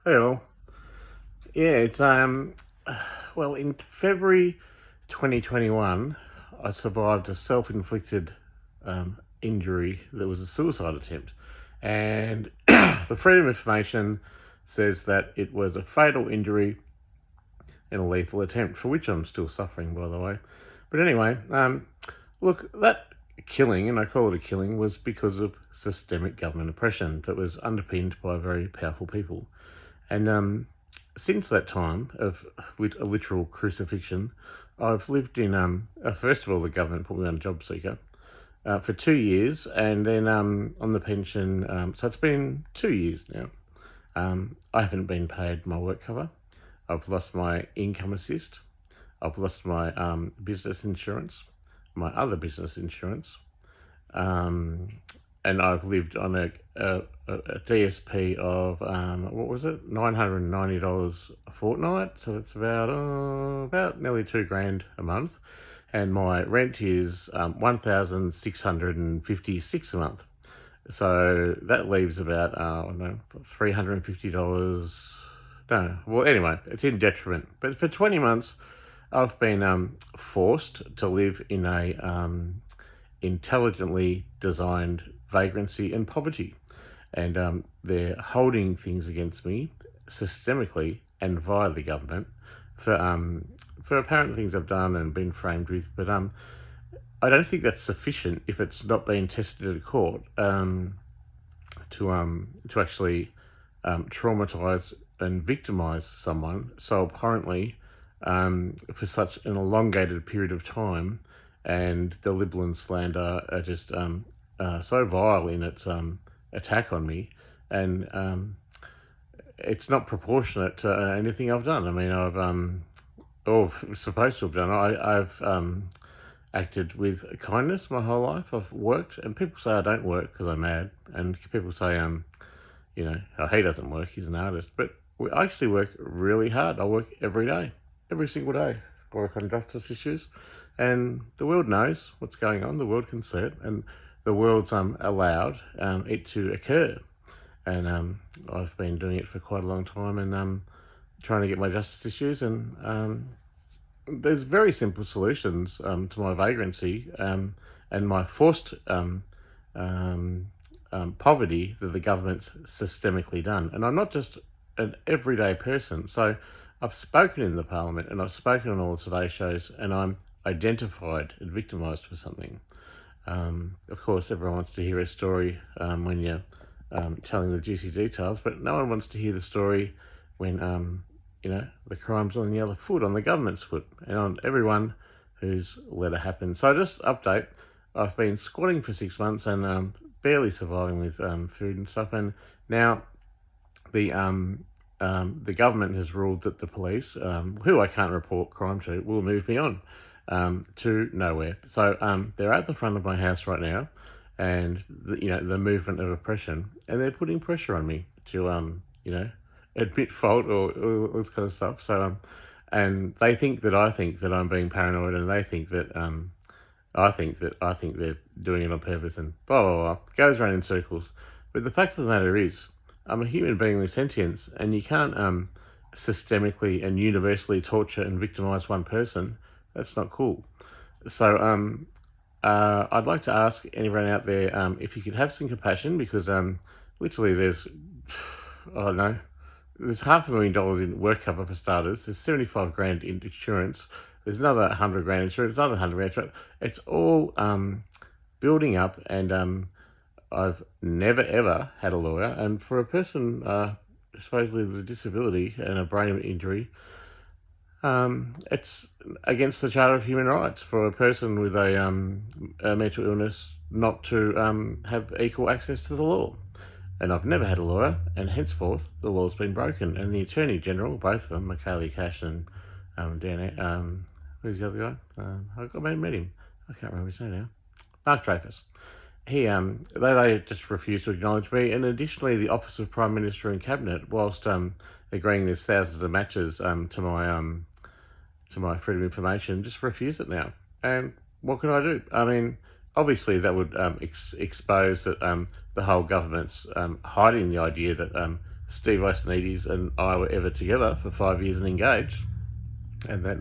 Hey all. Yeah, it's well, in February 2021 I survived a self-inflicted injury that was a suicide attempt. And the Freedom of Information says that it was a fatal injury and a lethal attempt, for which I'm still suffering, by the way. But anyway, look, that killing, and I call it a killing, was because of systemic government oppression that was underpinned by very powerful people. And since that time of a literal crucifixion, I've lived in, first of all, the government put me on job seeker for 2 years, and then on the pension. So it's been 2 years now. I haven't been paid my work cover. I've lost my income assist. I've lost my business insurance, my other business insurance. And I've lived on a DSP of what was it, $990 a fortnight. So that's about nearly $2,000 a month, and my rent is $1,656 a month. So that leaves about $350. No, well, anyway, it's in detriment. But for 20 months, I've been forced to live in a intelligently designed vagrancy and poverty. And they're holding things against me systemically and via the government for apparent things I've done and been framed with. But I don't think that's sufficient if it's not being tested at a court to actually traumatise and victimise someone so abhorrently for such an elongated period of time. And the libel and slander are just so vile in its attack on me, and it's not proportionate to anything I've done. I mean, I've supposed to have done. I've acted with kindness my whole life. I've worked, and people say I don't work because I'm mad, and people say oh, he doesn't work, he's an artist, but I actually work really hard. I work every day, every single day. I work on justice issues, and the world knows what's going on. The world can see it, and the world's allowed it to occur. And I've been doing it for quite a long time, and trying to get my justice issues. And there's very simple solutions to my vagrancy and my forced poverty that the government's systemically done. And I'm not just an everyday person. So I've spoken in the parliament, and I've spoken on all the Today shows, and I'm identified and victimised for something. Of course, everyone wants to hear a story when you're telling the juicy details, but no one wants to hear the story when the crime's on the other foot, on the government's foot, and on everyone who's let it happen. So just update, I've been squatting for 6 months and barely surviving with food and stuff, and now the government has ruled that the police, who I can't report crime to, will move me on to nowhere. So they're at the front of my house right now, and the movement of oppression, and they're putting pressure on me to admit fault or all this kind of stuff. So and they think that I think that I'm being paranoid, and they think that I think they're doing it on purpose, and blah blah blah. It goes around in circles. But the fact of the matter is, I'm a human being with sentience, and you can't systemically and universally torture and victimise one person. That's not cool. So I'd like to ask anyone out there if you could have some compassion, because literally there's, I don't know, there's $500,000 in work cover for starters. There's $75,000 in insurance. There's another $100,000 insurance, another $100,000 insurance. It's all building up, and I've never ever had a lawyer. And for a person supposedly with a disability and a brain injury, it's against the Charter of Human Rights for a person with a mental illness not to have equal access to the law. And I've never had a lawyer, and henceforth the law's been broken. And the Attorney General, both of them, Michaela Cash and Dan, who's the other guy? I met him. I can't remember his name now. Mark Dreyfus. They just refused to acknowledge me. And additionally, the Office of Prime Minister and Cabinet, whilst agreeing there's thousands of matches to my freedom of information, just refuse it now. And what can I do? I mean, obviously that would expose that the whole government's hiding the idea that Steve Isonides and I were ever together for 5 years and engaged, and that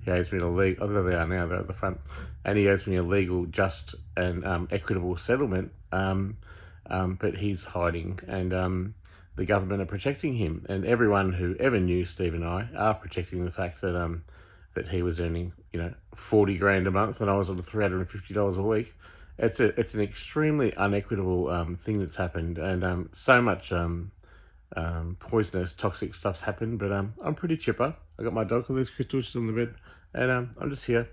he owes me a legal, there they are now, they're at the front, and he owes me a legal, just and equitable settlement, but he's hiding, and the government are protecting him, and everyone who ever knew Steve and I are protecting the fact that that he was earning, 40 grand a month and I was on $350 a week. It's an extremely unequitable thing that's happened, and so much poisonous, toxic stuff's happened. But I'm pretty chipper. I got my dog with these crystals on the bed, and I'm just here.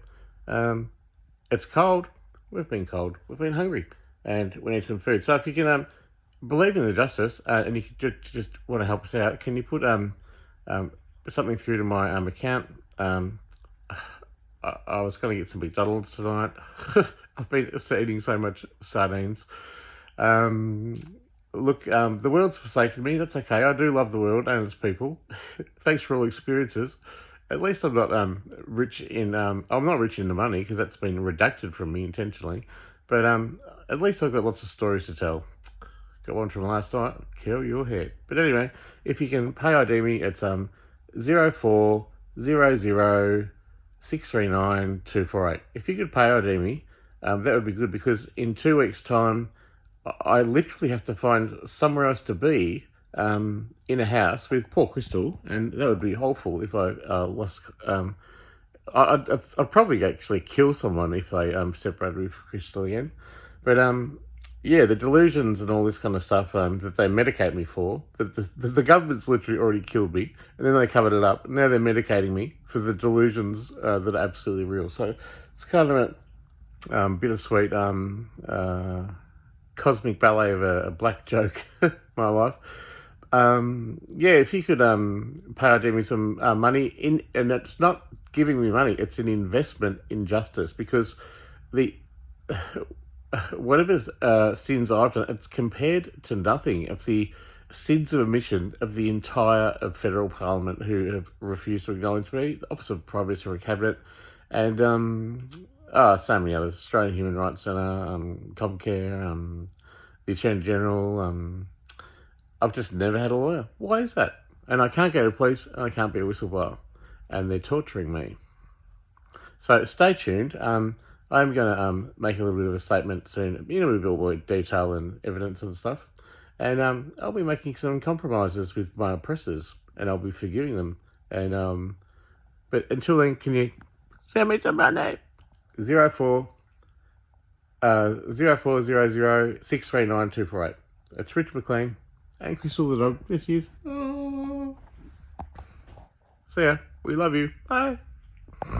It's cold. We've been cold. We've been hungry, and we need some food. So if you can believe in the justice, and you just want to help us out, can you put something through to my account? I was going to get some McDonald's tonight. I've been eating so much sardines. Look, the world's forsaken me. That's okay. I do love the world and its people. Thanks for all experiences. At least I'm not rich in. I'm not rich in the money because that's been redacted from me intentionally. But at least I've got lots of stories to tell. Got one from last night. Kill your head. But anyway, if you can payID me, it's 0400p639248. If you could payID me, that would be good, because in 2 weeks' time, I literally have to find somewhere else to be in a house with poor Crystal, and that would be awful if I lost. I'd probably actually kill someone if they separated with Crystal again. But yeah, the delusions and all this kind of stuff that they medicate me for, that the government's literally already killed me, and then they covered it up. Now they're medicating me for the delusions that are absolutely real. So it's kind of a bittersweet cosmic ballet of a black joke, my life. Yeah, if you could payID me some money, and it's not giving me money, it's an investment in justice, because the whatever sins I've done, it's compared to nothing of the sins of omission of the entire federal parliament who have refused to acknowledge me, the Office of Prime Minister and Cabinet, and so many others, Australian Human Rights Centre, Comcare, the Attorney General. I've just never had a lawyer. Why is that? And I can't go to police, and I can't be a whistleblower, and they're torturing me. So stay tuned. I'm going to make a little bit of a statement soon, a bit more detail and evidence and stuff. And I'll be making some compromises with my oppressors, and I'll be forgiving them. And but until then, can you send me some money? 0400p639248. That's Rich McLEAN and Crystal the dog. There she is. Oh. So yeah, we love you. Bye.